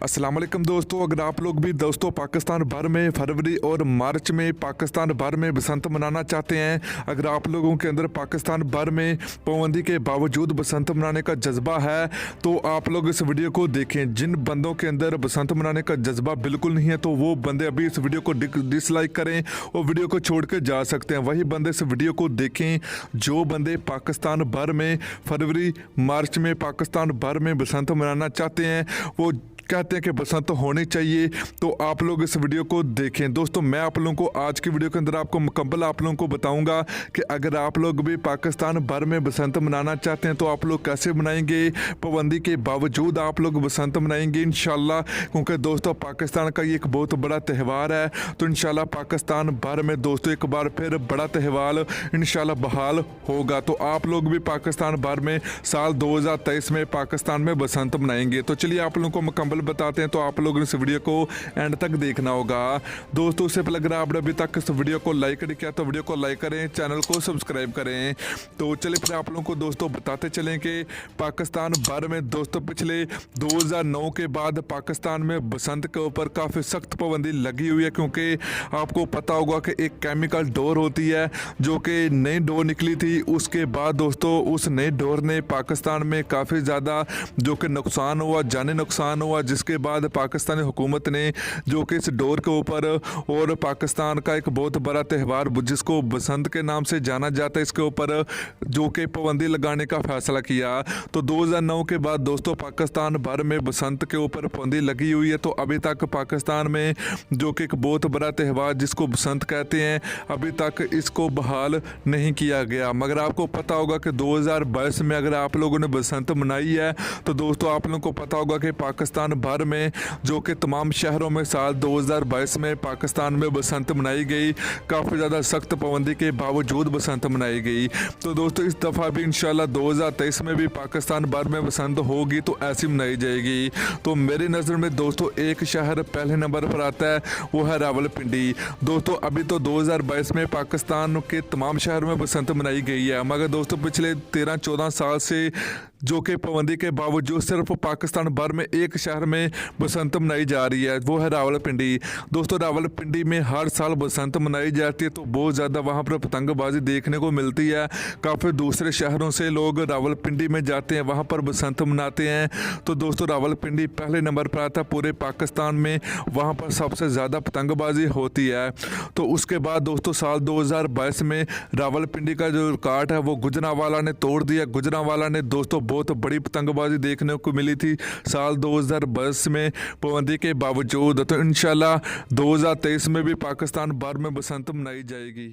अस्सलाम वालेकुम दोस्तों, अगर आप लोग भी दोस्तों पाकिस्तान भर में फरवरी और मार्च में पाकिस्तान भर में बसंत मनाना चाहते हैं, अगर आप लोगों के अंदर पाकिस्तान भर में पाबंदी के बावजूद बसंत मनाने का जज्बा है तो आप लोग इस वीडियो को देखें। जिन बंदों के अंदर बसंत मनाने का जज्बा बिल्कुल नहीं है तो वो बंदे अभी इस वीडियो को डिसलाइक करें और वीडियो को छोड़ के जा सकते हैं। वही बंदे इस वीडियो को देखें जो बंदे पाकिस्तान भर में फरवरी मार्च में पाकिस्तान भर में बसंत मनाना चाहते हैं, वो कहते हैं कि बसंत होनी चाहिए। तो आप लोग इस वीडियो को देखें। दोस्तों मैं आप लोगों को आज की वीडियो के अंदर आपको मुकम्मल आप लोगों को बताऊंगा कि अगर आप लोग भी पाकिस्तान भर में बसंत मनाना चाहते हैं तो आप लोग कैसे मनाएंगे, पाबंदी के बावजूद आप लोग बसंत मनाएंगे इंशाल्लाह। क्योंकि दोस्तों पाकिस्तान का ये एक बहुत बड़ा त्यौहार है, तो इंशाल्लाह पाकिस्तान भर में दोस्तों एक बार फिर बड़ा त्यौहार इंशाल्लाह बहाल होगा। तो आप लोग भी पाकिस्तान भर में साल 2023 में पाकिस्तान में बसंत मनाएंगे। तो चलिए आप लोगों को मुकम्मल बताते हैं, तो आप लोग इस वीडियो को एंड तक देखना होगा। दोस्तों उससे पहले अगर आपने अभी तक इस वीडियो को लाइक नहीं किया तो वीडियो को लाइक करें, चैनल को सब्सक्राइब करें। तो चलिए फिर आप लोगों को दोस्तों बताते चलें कि पाकिस्तान भर में दोस्तों पिछले 2009 के बाद पाकिस्तान में बसंत के ऊपर काफ़ी सख्त पाबंदी लगी हुई है। क्योंकि आपको पता होगा कि एक केमिकल डोर होती है जो कि नई डोर निकली थी, उसके बाद दोस्तों उस नई डोर ने पाकिस्तान में काफ़ी ज़्यादा जो कि नुकसान हुआ, जानी नुकसान हुआ, जिसके बाद पाकिस्तानी हुकूमत ने जो कि इस डोर के ऊपर और पाकिस्तान का एक बहुत बड़ा त्यौहार जिसको बसंत के नाम से जाना जाता है इसके ऊपर जो कि पाबंदी लगाने का फैसला किया। तो 2009 के बाद दोस्तों पाकिस्तान भर में बसंत के ऊपर पाबंदी लगी हुई है। तो अभी तक पाकिस्तान में जो कि एक बहुत बड़ा त्यौहार जिसको बसंत कहते हैं अभी तक इसको बहाल नहीं किया गया। मगर आपको पता होगा कि 2022 में अगर आप लोगों ने बसंत मनाई है तो दोस्तों आप लोगों को पता होगा कि पाकिस्तान भर में जो कि तमाम शहरों में साल 2022 में पाकिस्तान में बसंत मनाई गई, काफ़ी ज़्यादा सख्त पाबंदी के बावजूद बसंत मनाई गई। तो दोस्तों इस दफ़ा भी इंशाल्लाह 2023 में भी पाकिस्तान भर में बसंत होगी तो ऐसी मनाई जाएगी। तो मेरी नज़र में दोस्तों एक शहर पहले नंबर पर आता है, वो है रावलपिंडी। दोस्तों अभी तो 2022 में पाकिस्तान के तमाम शहरों में बसंत मनाई गई है, मगर दोस्तों पिछले 13-14 साल से जो कि पाबंदी के बावजूद सिर्फ पाकिस्तान भर में एक शहर में बसंत मनाई जा रही है, वो है रावलपिंडी। दोस्तों रावलपिंडी में हर साल बसंत मनाई जाती है, तो बहुत ज़्यादा वहाँ पर पतंगबाजी देखने को मिलती है। काफ़ी दूसरे शहरों से लोग रावलपिंडी में जाते हैं, वहाँ पर बसंत मनाते हैं। तो दोस्तों रावलपिंडी पहले नंबर पर आता है पूरे पाकिस्तान में, वहाँ पर सबसे ज़्यादा पतंगबाजी होती है। तो उसके बाद दोस्तों साल 2022 में रावलपिंडी का जो रिकॉर्ड है वो गुजरांवाला ने तोड़ दिया। गुजरांवाला ने दोस्तों बहुत बड़ी पतंगबाजी देखने को मिली थी साल 2022 में पाबंदी के बावजूद। तो इंशाल्लाह 2023 में भी पाकिस्तान भर में बसंत मनाई जाएगी।